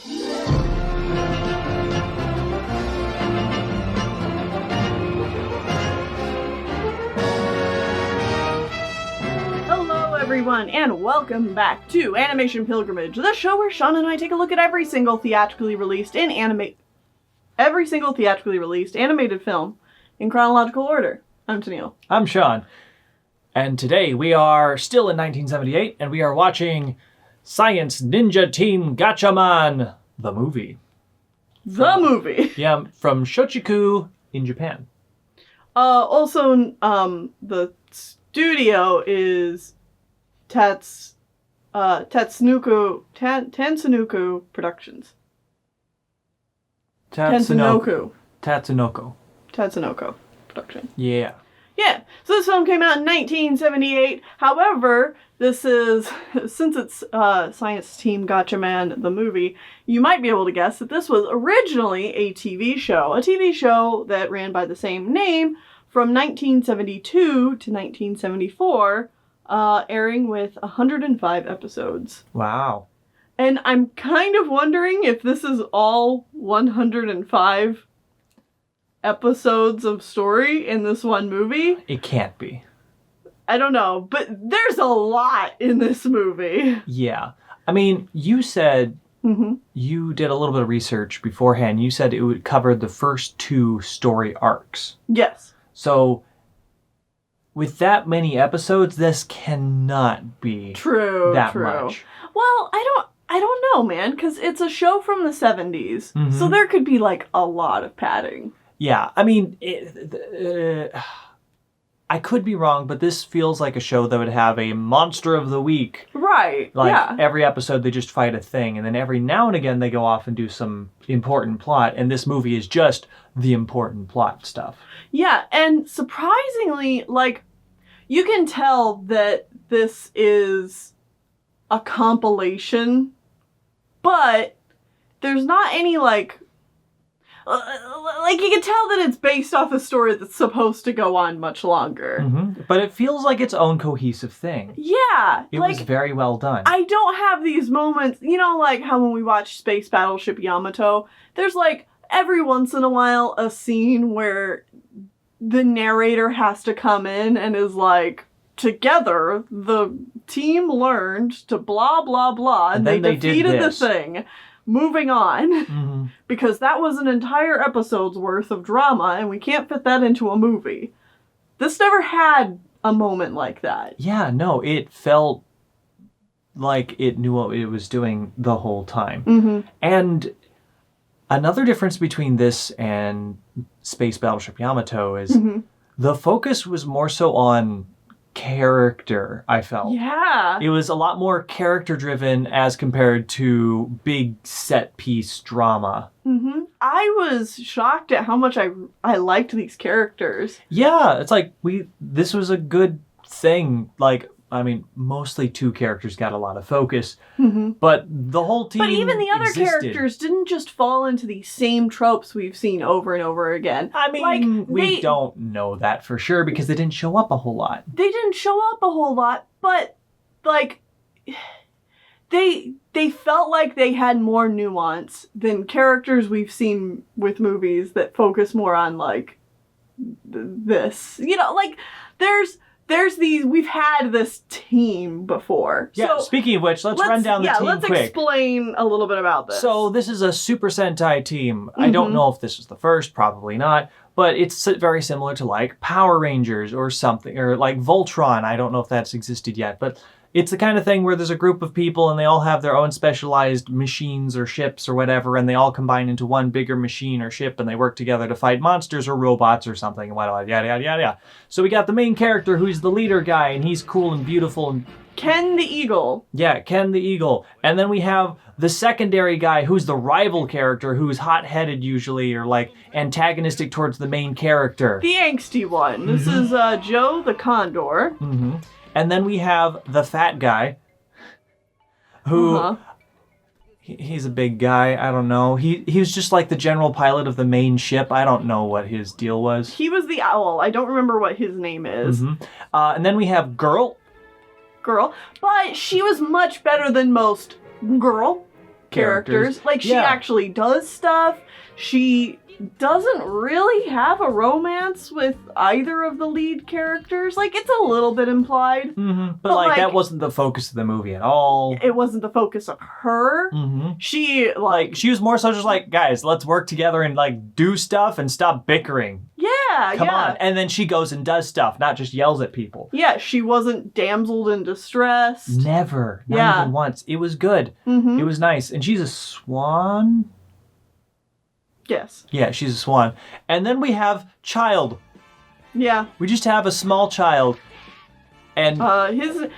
Hello everyone, and welcome back to Animation Pilgrimage, the show where Sean and I take a look at every single theatrically released animated film in chronological order. I'm Tennille. I'm Sean. And today we are still in 1978, and we are watching Science Ninja Team Gatchaman, the movie. The movie. Yeah, from Shochiku in Japan. Also, the studio is Tatsunoko Productions. Tatsunoko Production. Yeah. Yeah, so this film came out in 1978. However, since it's Science Team Gatchaman, the movie, you might be able to guess that this was originally a TV show that ran by the same name from 1972 to 1974, airing with 105 episodes. Wow. And I'm kind of wondering if this is all 105 episodes of story in this one movie. It can't be. I don't know, but there's a lot in this movie. Yeah. I mean, you said you did a little bit of research beforehand. You said it would cover the first two story arcs. Yes. So, with that many episodes, this cannot be True. much. Well, I don't know, man, because it's a show from the 70s, so there could be, like, a lot of padding. Yeah, I mean, I could be wrong, but this feels like a show that would have a monster of the week. Right, Like, every episode they just fight a thing, and then every now and again they go off and do some important plot, and this movie is just the important plot stuff. Yeah, and surprisingly, like, you can tell that this is a compilation, but there's not any, like you can tell that it's based off a story that's supposed to go on much longer. But it feels like its own cohesive thing. Yeah. It was very well done. I don't have these moments, you know, like how when we watch Space Battleship Yamato, there's like every once in a while a scene where the narrator has to come in and is like, together, the team learned to blah, blah, blah, and they defeated the thing. Moving on, because that was an entire episode's worth of drama, and we can't fit that into a movie. This never had a moment like that. Yeah, no, it felt like it knew what it was doing the whole time. And another difference between this and Space Battleship Yamato is the focus was more so on character, I felt. Yeah. It was a lot more character driven as compared to big set piece drama. I was shocked at how much I liked these characters. Yeah, it's like this was a good thing. Like, I mean, mostly two characters got a lot of focus, but the whole team But even the other existed. characters didn't just fall into these same tropes we've seen over and over again. I mean, like, we don't know that for sure because they didn't show up a whole lot. They didn't show up a whole lot, but, like, they felt like they had more nuance than characters we've seen with movies that focus more on, like, this. You know, like, there's we've had this team before. Yeah, so, speaking of which, let's run down the team quick. Let's explain a little bit about this. So this is a Super Sentai team. I don't know if this was the first, probably not, but it's very similar to like Power Rangers or something, or like Voltron. I don't know if that's existed yet, but it's the kind of thing where there's a group of people and they all have their own specialized machines or ships or whatever, and they all combine into one bigger machine or ship, and they work together to fight monsters or robots or something, and yada, yada, yada, yada. So we got the main character who's the leader guy, and he's cool and beautiful. And Ken the Eagle. Yeah, Ken the Eagle. And then we have the secondary guy who's the rival character, who's hot-headed usually, or like antagonistic towards the main character. The angsty one. This is Joe the Condor. And then we have the fat guy, who he's a big guy. I don't know. He was just like the general pilot of the main ship. I don't know what his deal was. He was the owl. I don't remember what his name is. And then we have Girl. But she was much better than most. Girl. characters. Like, she actually does stuff. She doesn't really have a romance with either of the lead characters. Like, it's a little bit implied. Mm-hmm. But like, that wasn't the focus of the movie at all. It wasn't the focus of her. Mm-hmm. She, like... She was more so just like, guys, let's work together and, like, do stuff and stop bickering. Yeah, Come on. And then she goes and does stuff, not just yells at people. Yeah, she wasn't damseled in distress. Never. Not even once. It was good. Mm-hmm. It was nice. And she's a swan? Yes. Yeah, she's a swan. And then we have child. Yeah. We just have a small child. And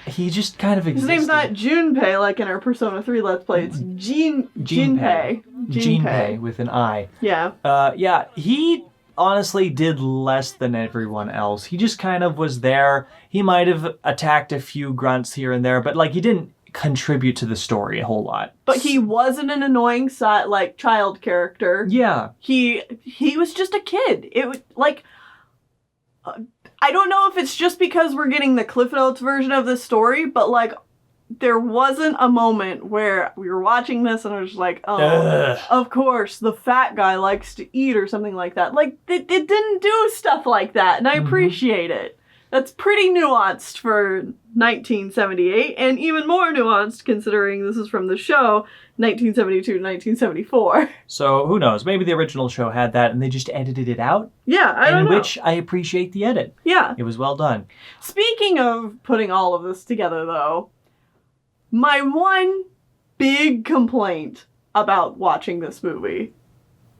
he just kind of existed. His name's not Junpei like in our Persona 3 Let's Play. It's Jinpei. Jinpei with an I. Yeah. He honestly did less than everyone else. He just kind of was there. He might have attacked a few grunts here and there, but like he didn't contribute to the story a whole lot. But he wasn't an annoying child character. Yeah. He was just a kid. It was like I don't know if it's just because we're getting the Cliff Notes version of this story, but like there wasn't a moment where we were watching this and I was like, oh, of course, the fat guy likes to eat or something like that. Like, it didn't do stuff like that, and I appreciate it. That's pretty nuanced for 1978, and even more nuanced considering this is from the show 1972 to 1974. So, who knows? Maybe the original show had that and they just edited it out? Yeah, I don't know. In which I appreciate the edit. Yeah. It was well done. Speaking of putting all of this together, though, my one big complaint about watching this movie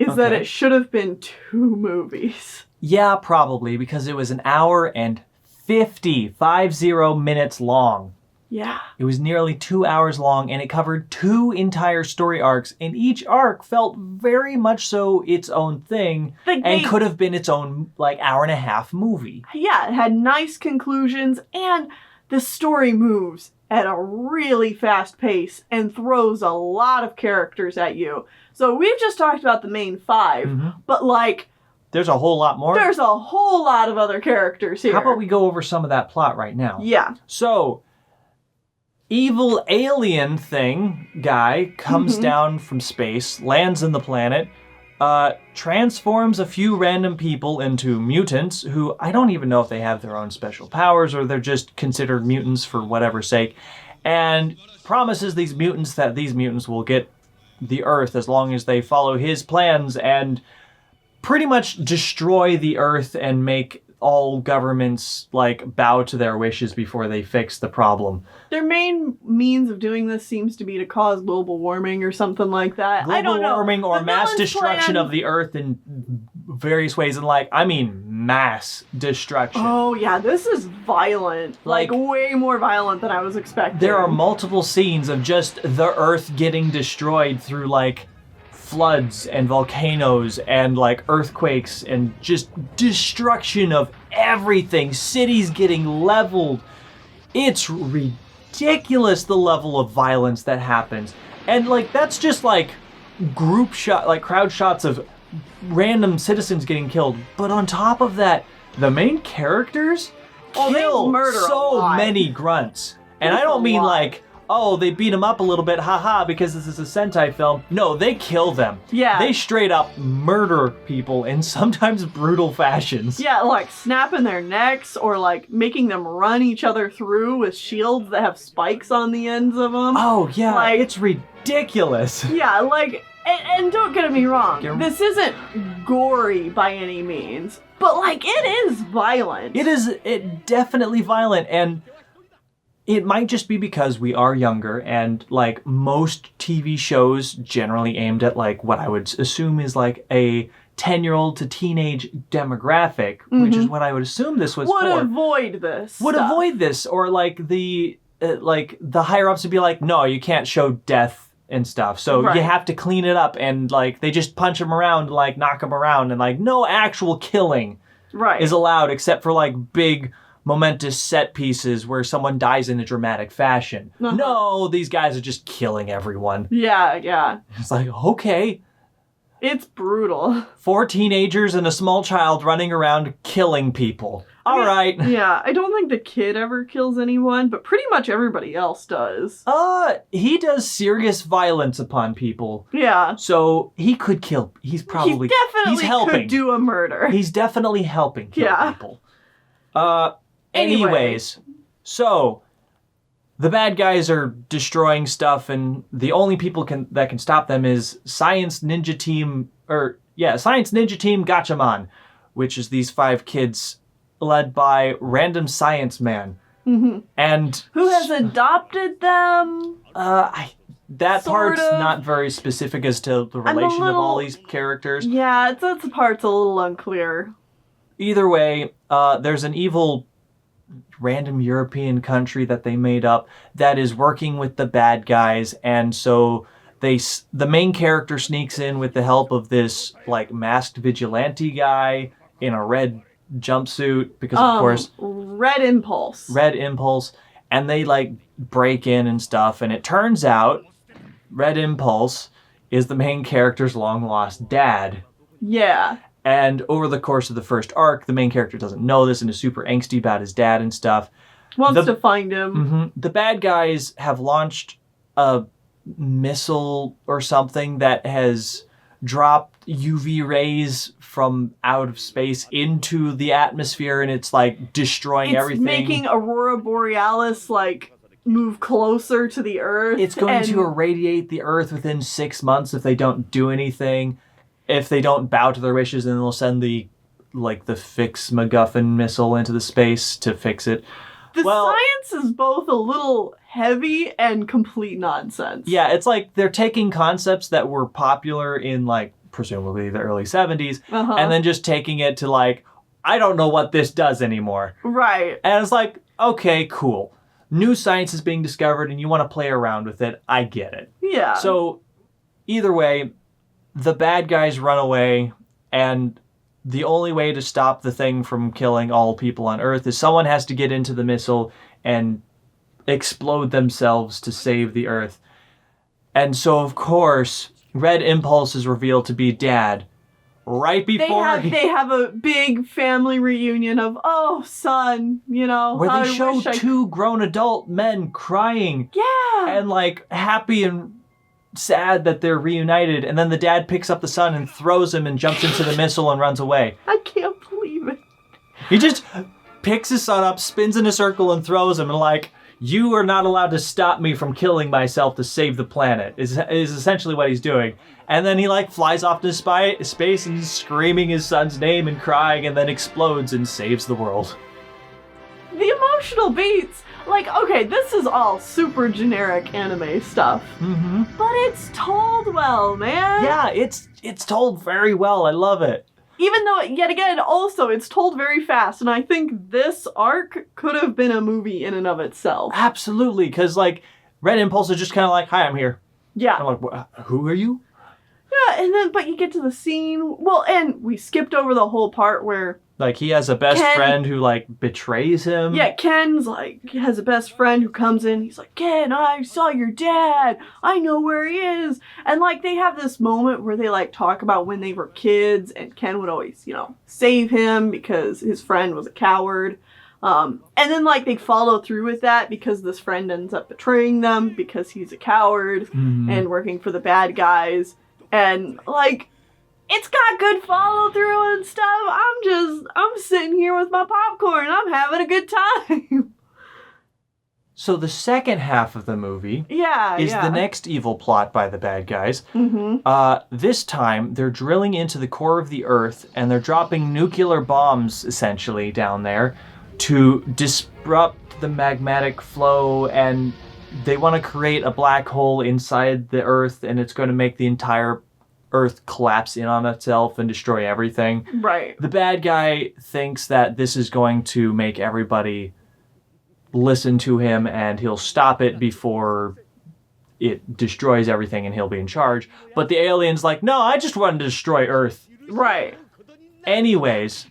is that it should have been 2 movies. Yeah, probably, because it was an hour and 50 minutes long. Yeah. It was nearly 2 hours long, and it covered 2 entire story arcs, and each arc felt very much so its own thing, and could have been its own, like, hour-and-a-half movie. Yeah, it had nice conclusions, and the story moves at a really fast pace and throws a lot of characters at you. So we've just talked about the main 5, but, like... There's a whole lot more? There's a whole lot of other characters here. How about we go over some of that plot right now? Yeah. So, evil alien guy comes down from space, lands in the planet, transforms a few random people into mutants who I don't even know if they have their own special powers or they're just considered mutants for whatever sake, and promises these mutants that these mutants will get the Earth as long as they follow his plans and pretty much destroy the Earth and make all governments, like, bow to their wishes before they fix the problem. Their main means of doing this seems to be to cause global warming or something like that. I don't know. Global warming or mass destruction of the Earth in various ways. And, like, I mean mass destruction. Oh, yeah, this is violent. Like, way more violent than I was expecting. There are multiple scenes of just the Earth getting destroyed through, like, floods and volcanoes and like earthquakes and just destruction of everything. Cities getting leveled. It's ridiculous the level of violence that happens. And like that's just like crowd shots of random citizens getting killed. But on top of that, the main characters kill so many grunts. And I don't mean like, oh, they beat them up a little bit, haha, because this is a Sentai film. No, they kill them. Yeah. They straight up murder people in sometimes brutal fashions. Yeah, like snapping their necks or like making them run each other through with shields that have spikes on the ends of them. Oh, yeah, like, it's ridiculous. Yeah, like, and don't get me wrong, this isn't gory by any means, but like, it is violent. It definitely violent, and it might just be because we are younger and like most TV shows generally aimed at like what I would assume is like a 10-year-old to teenage demographic, which is what I would assume this was Would avoid this. Avoid this, or like the higher ups would be like, no, you can't show death and stuff. So you have to clean it up, and like they just punch them around, like knock them around, and like no actual killing is allowed except for like big momentous set pieces where someone dies in a dramatic fashion. No, these guys are just killing everyone. Yeah. It's like, okay. It's brutal. 4 teenagers and a small child running around killing people. All right. Yeah, I don't think the kid ever kills anyone, but pretty much everybody else does. He does serious violence upon people. Yeah. So he could kill. He's probably he's helping. Could do a murder. He's definitely helping kill people. Anyways, so the bad guys are destroying stuff, and the only people that can stop them is Science Ninja Team Gatchaman, which is these 5 kids led by Random Science Man. Mm-hmm. And who has adopted them? That part's not very specific as to the relation of all these characters. Yeah, that part's a little unclear. Either way, there's an evil random European country that they made up that is working with the bad guys, and so the main character sneaks in with the help of this like masked vigilante guy in a red jumpsuit because of course Red Impulse, and they like break in and stuff, and it turns out Red Impulse is the main character's long lost dad. Yeah. And over the course of the first arc, the main character doesn't know this and is super angsty about his dad and stuff. Wants to find him. Mm-hmm, the bad guys have launched a missile or something that has dropped UV rays from out of space into the atmosphere, and it's like destroying everything. It's making Aurora Borealis like move closer to the Earth. It's going to irradiate the Earth within 6 months if they don't do anything. If they don't bow to their wishes, then they'll send the Fix MacGuffin missile into the space to fix it. The science is both a little heavy and complete nonsense. Yeah, it's like they're taking concepts that were popular in like presumably the early 70s and then just taking it to like, I don't know what this does anymore. Right. And it's like, okay, cool. New science is being discovered and you want to play around with it. I get it. Yeah. So either way, the bad guys run away, and the only way to stop the thing from killing all people on Earth is someone has to get into the missile and explode themselves to save the Earth. And so, of course, Red Impulse is revealed to be Dad right before... They have a big family reunion of, oh, son, you know... Where they show 2 grown adult men crying. Yeah! And, like, happy and sad that they're reunited, and then the dad picks up the son and throws him and jumps into the missile and runs away. I can't believe it. He just picks his son up, spins in a circle, and throws him, and like, you are not allowed to stop me from killing myself to save the planet, is essentially what he's doing. And then he like flies off to space and screaming his son's name and crying, and then explodes and saves the world. The emotional beats. Like, okay, this is all super generic anime stuff. Mm-hmm. But it's told well, man. Yeah, it's told very well. I love it. Even though, yet again, also, it's told very fast. And I think this arc could have been a movie in and of itself. Absolutely, because, like, Red Impulse is just kind of like, hi, I'm here. Yeah. I'm like, who are you? Yeah, and then, but you get to the scene. Well, and we skipped over the whole part where... Like, he has a best friend who, like, betrays him. Yeah, Ken's, like, has a best friend who comes in. He's like, Ken, I saw your dad. I know where he is. And, like, they have this moment where they, like, talk about when they were kids. And Ken would always, you know, save him because his friend was a coward. And then, like, they follow through with that because this friend ends up betraying them because he's a coward and working for the bad guys. And, like... It's got good follow through and stuff. I'm sitting here with my popcorn. I'm having a good time. So the second half of the movie is the next evil plot by the bad guys. Mm-hmm. This time, they're drilling into the core of the Earth, and they're dropping nuclear bombs, essentially, down there to disrupt the magmatic flow, and they want to create a black hole inside the Earth, and it's going to make the entire Earth collapse in on itself and destroy everything. Right. The bad guy thinks that this is going to make everybody listen to him and he'll stop it before it destroys everything and he'll be in charge. But the alien's like, no, I just wanted to destroy Earth. Right. Anyways,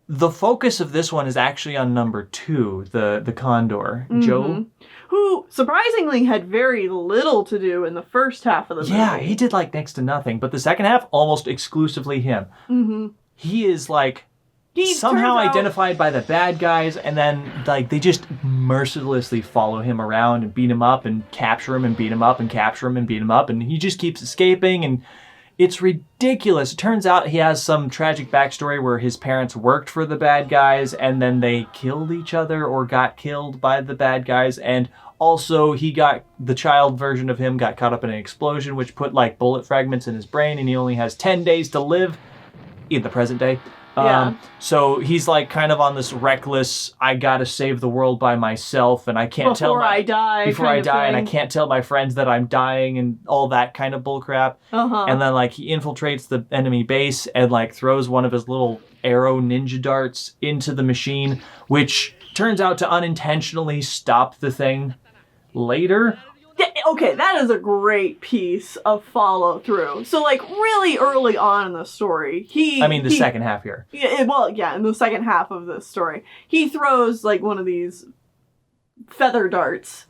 the focus of this one is actually on number 2, the Condor, Joe. Who, surprisingly, had very little to do in the first half of the movie. Yeah, he did, like, next to nothing. But the second half, almost exclusively him. Mm-hmm. He is, like... somehow identified by the bad guys, and then like they just mercilessly follow him around and beat him up and capture him and beat him up and capture him and beat him up, and he just keeps escaping, and it's ridiculous. It turns out he has some tragic backstory where his parents worked for the bad guys and then they killed each other or got killed by the bad guys, and also the child version of him got caught up in an explosion which put like bullet fragments in his brain, and he only has 10 days to live in the present day. So he's like kind of on this reckless, I gotta save the world by myself, and I can't before I die, and I can't tell my friends that I'm dying, and all that kind of bullcrap. And then like he infiltrates the enemy base and like throws one of his little arrow ninja darts into the machine, which turns out to unintentionally stop the thing later. Okay, that is a great piece of follow through. So, like, really early on in the story, the second half here. In the second half of this story, he throws like one of these feather darts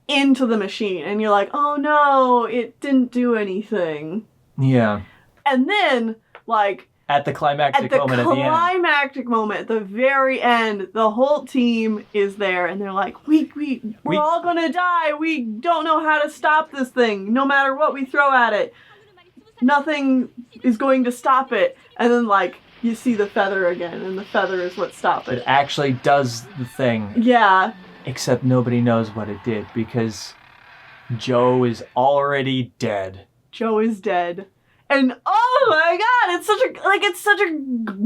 into the machine, and you're like, oh no, it didn't do anything. Yeah. And then, like, at the climactic moment at the very end, the whole team is there, and they're like, we're all gonna die. We don't know how to stop this thing. No matter what we throw at it, nothing is going to stop it. And then, like, you see the feather again, and the feather is what stops it. It actually does the thing. Yeah. Except nobody knows what it did, because Joe is already dead. Joe is dead. And oh my god, it's such a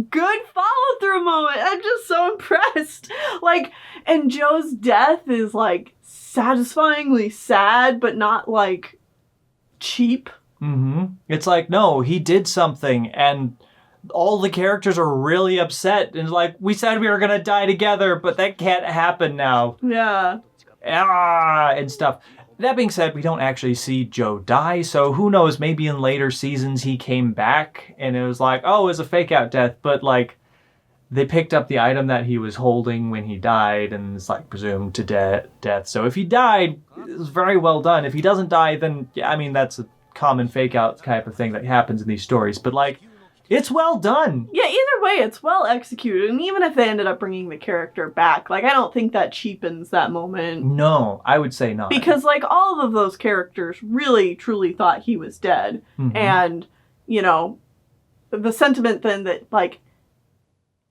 good follow through moment. I'm just so impressed. Like, and Joe's death is like satisfyingly sad, but not like cheap. It's like, no, he did something, and all the characters are really upset, and like, we said we were gonna die together, but that can't happen now. Yeah. And stuff. That being said, we don't actually see Joe die, so who knows, maybe in later seasons he came back and it was like, oh, it was a fake out death, but like they picked up the item that he was holding when he died and it's like presumed to death. So if he died, it was very well done. If he doesn't die, then yeah, I mean, that's a common fake out type of thing that happens in these stories, but like, it's well done. Yeah, either way, it's well executed. And even if they ended up bringing the character back, like, I don't think that cheapens that moment. No, I would say not. Because, like, all of those characters really, truly thought he was dead. And, you know, the sentiment then that, like,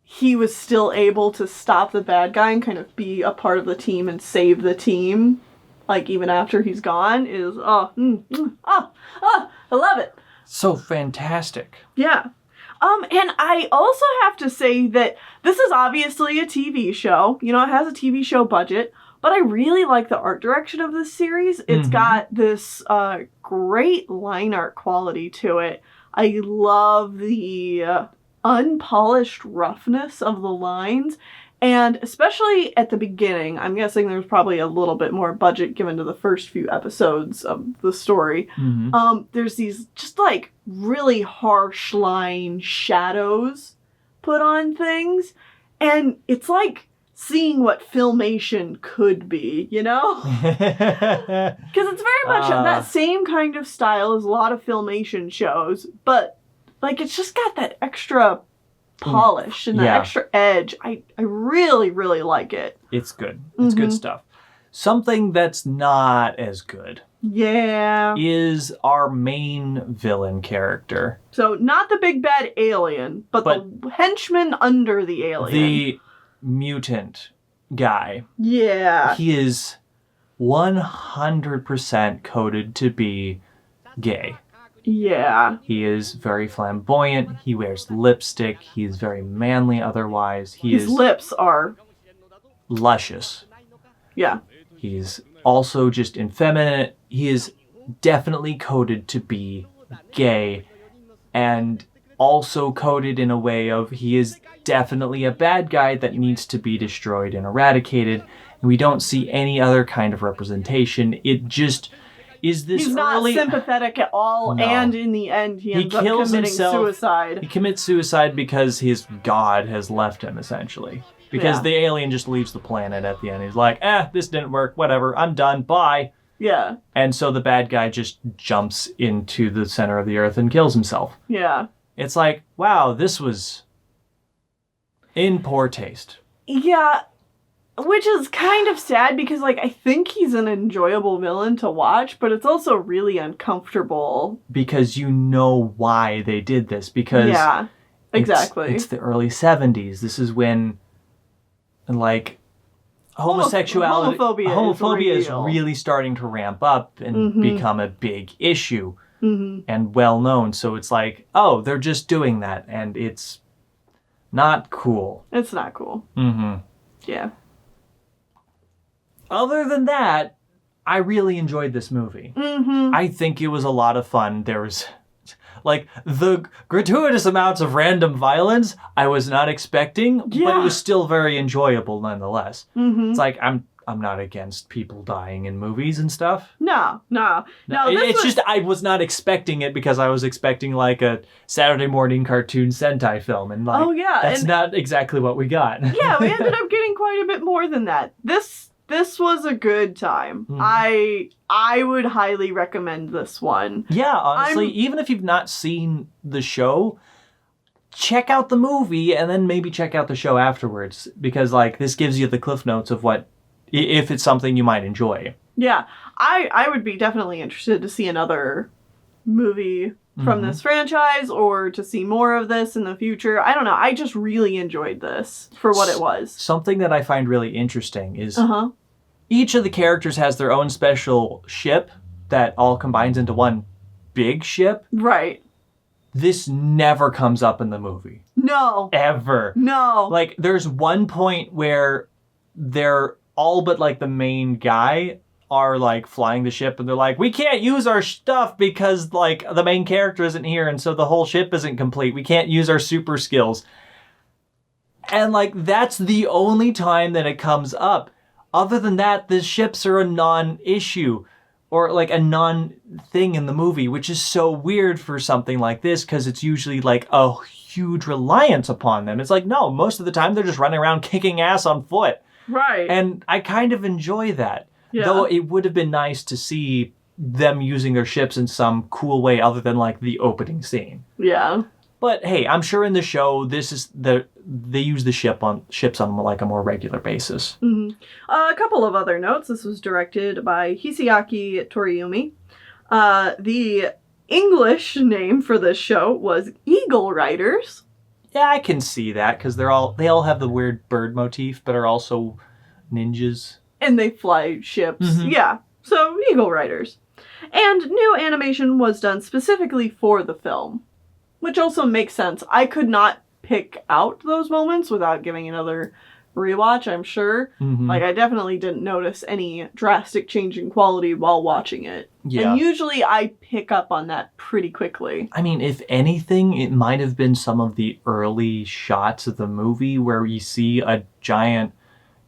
he was still able to stop the bad guy and kind of be a part of the team and save the team, like, even after he's gone, is, I love it. So fantastic. Yeah. And I also have to say that this is obviously a TV show. You know, it has a TV show budget, but I really like the art direction of this series. It's got this great line art quality to it. I love the unpolished roughness of the lines. And especially at the beginning, I'm guessing there's probably a little bit more budget given to the first few episodes of the story. There's these just like really harsh line shadows put on things. And it's like seeing what Filmation could be, you know? Because it's very much that same kind of style as a lot of Filmation shows. But like it's just got that extra polish and the extra edge. I really, really like it. It's good. It's good stuff. Something that's not as good is our main villain character. So not the big bad alien, but the henchman under the alien. The mutant guy. Yeah. He is 100% coded to be gay. Yeah. He is very flamboyant. He wears lipstick. He's very manly otherwise. His lips are luscious. Yeah. He's also just effeminate. He is definitely coded to be gay, and also coded in a way of he is definitely a bad guy that needs to be destroyed and eradicated. And we don't see any other kind of representation. It just is this He's not sympathetic at all, No. and in the end he ends up committing suicide. He commits suicide because his god has left him, essentially. Because the alien just leaves the planet at the end. He's like, this didn't work, whatever, I'm done, bye. Yeah. And so the bad guy just jumps into the center of the earth and kills himself. Yeah. It's like, wow, this was In poor taste. Yeah, which is kind of sad because, like, I think he's an enjoyable villain to watch, but it's also really uncomfortable. Because you know why they did this. Because yeah, exactly. It's the early 70s. This is when, like, homophobia is really starting to ramp up and become a big issue and well known. So it's like, oh, they're just doing that, and it's not cool. It's not cool. Yeah. Other than that, I really enjoyed this movie. I think it was a lot of fun. There was, like, the gratuitous amounts of random violence I was not expecting, but it was still very enjoyable nonetheless. It's like, I'm not against people dying in movies and stuff. No. It's just I was not expecting it because I was expecting like a Saturday morning cartoon Sentai film, and like, that's not exactly what we got. Yeah, we ended up getting quite a bit more than that. This was a good time. I would highly recommend this one. Yeah, honestly, even if you've not seen the show, check out the movie and then maybe check out the show afterwards, because like this gives you the cliff notes of what, if it's something you might enjoy. Yeah, I would be definitely interested to see another movie from this franchise, or to see more of this in the future. I don't know. I just really enjoyed this for what it was. Something that I find really interesting is each of the characters has their own special ship that all combines into one big ship. Right. This never comes up in the movie. No. Ever. No. Like, there's one point where they're all but, like, the main guy are, like, flying the ship, and they're like, we can't use our stuff because, like, the main character isn't here, and so the whole ship isn't complete. We can't use our super skills. And, like, that's the only time that it comes up. Other than that, the ships are a non-issue, or, like, a non-thing in the movie, which is so weird for something like this, because it's usually, like, a huge reliance upon them. It's like, no, most of the time they're just running around kicking ass on foot. Right. And I kind of enjoy that. Yeah. Though it would have been nice to see them using their ships in some cool way other than, like, the opening scene. Yeah. But hey, I'm sure in the show they use the ships on like a more regular basis. A couple of other notes. This was directed by Hisayaki Toriumi. The English name for this show was Eagle Riders. Yeah, I can see that because they all have the weird bird motif, but are also ninjas. And they fly ships. Yeah. So Eagle Riders. And new animation was done specifically for the film, which also makes sense. I could not pick out those moments without giving another rewatch, I'm sure. Like, I definitely didn't notice any drastic change in quality while watching it. Yeah. And usually I pick up on that pretty quickly. I mean, if anything, it might have been some of the early shots of the movie where you see a giant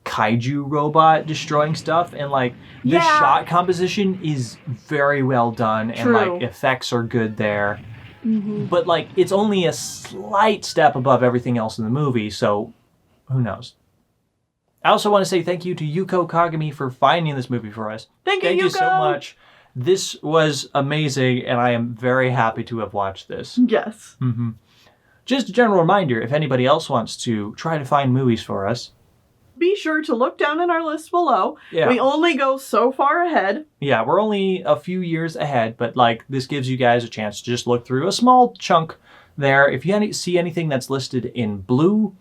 kaiju robot destroying stuff, and like the shot composition is very well done. True. And like effects are good there. But like it's only a slight step above everything else in the movie, so who knows. I also want to say thank you to Yuko Kagami for finding this movie for us. Thank you so much. This was amazing, and I am very happy to have watched this. Yes. Just a general reminder, if anybody else wants to try to find movies for us, be sure to look down in our list below. Yeah. We only go so far ahead. Yeah, we're only a few years ahead, but like this gives you guys a chance to just look through a small chunk there. If you see anything that's listed in blue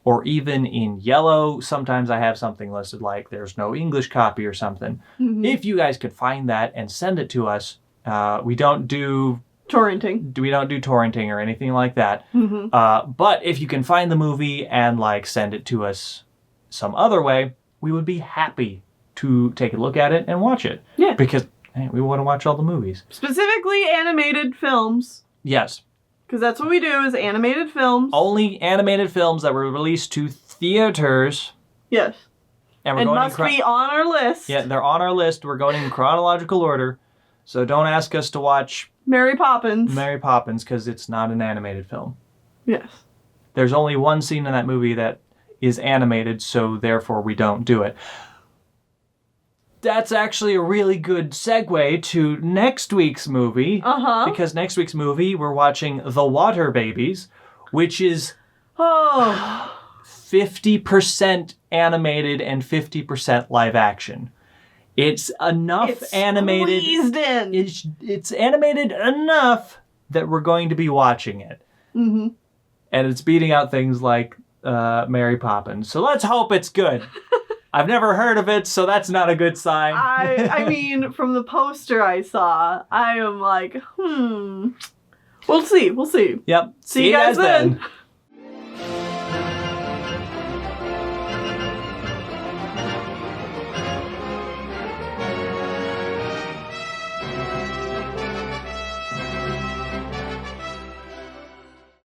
or even in yellow, sometimes I have something listed like there's no English copy or something. If you guys could find that and send it to us, we don't do torrenting. We don't do torrenting or anything like that. But if you can find the movie and like send it to us some other way, we would be happy to take a look at it and watch it. Yeah. Because hey, we want to watch all the movies. Specifically animated films. Yes. Because that's what we do, is animated films. Only animated films that were released to theaters. Yes. And we're going must be on our list. Yeah, they're on our list. We're going in chronological order. So don't ask us to watch Mary Poppins. Because it's not an animated film. Yes. There's only one scene in that movie that is animated, so therefore we don't do it. That's actually a really good segue to next week's movie. Because next week's movie, we're watching The Water Babies, which is 50% animated and 50% live action. It's enough It's animated. squeezed in. It's animated enough that we're going to be watching it. Mm-hmm. And it's beating out things like Mary Poppins. So let's hope it's good. I've never heard of it, so that's not a good sign. I mean, from the poster I saw, I am like, We'll see. Yep. See you guys then.